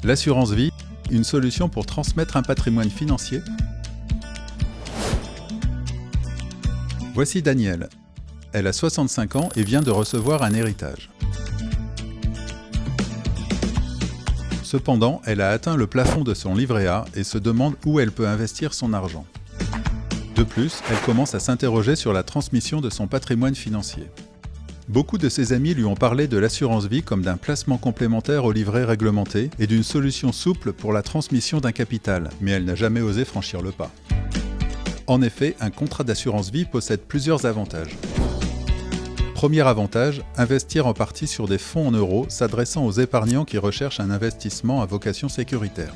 L'assurance vie, une solution pour transmettre un patrimoine financier? Voici Danielle. Elle a 65 ans et vient de recevoir un héritage. Cependant, elle a atteint le plafond de son livret A et se demande où elle peut investir son argent. De plus, elle commence à s'interroger sur la transmission de son patrimoine financier. Beaucoup de ses amis lui ont parlé de l'assurance vie comme d'un placement complémentaire au livret réglementé et d'une solution souple pour la transmission d'un capital, mais elle n'a jamais osé franchir le pas. En effet, un contrat d'assurance vie possède plusieurs avantages. Premier avantage, investir en partie sur des fonds en euros s'adressant aux épargnants qui recherchent un investissement à vocation sécuritaire.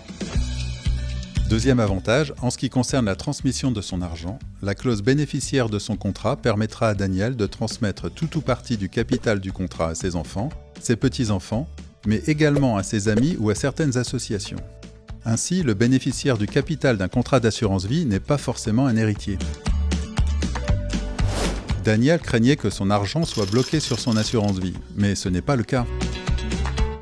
Deuxième avantage, en ce qui concerne la transmission de son argent, la clause bénéficiaire de son contrat permettra à Danielle de transmettre tout ou partie du capital du contrat à ses enfants, ses petits-enfants, mais également à ses amis ou à certaines associations. Ainsi, le bénéficiaire du capital d'un contrat d'assurance vie n'est pas forcément un héritier. Danielle craignait que son argent soit bloqué sur son assurance vie, mais ce n'est pas le cas.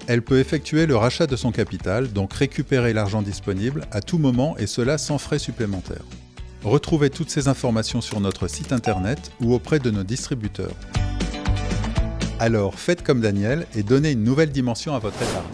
Elle peut effectuer le rachat de son capital, donc récupérer l'argent disponible à tout moment et cela sans frais supplémentaires. Retrouvez toutes ces informations sur notre site internet ou auprès de nos distributeurs. Alors faites comme Danielle et donnez une nouvelle dimension à votre épargne.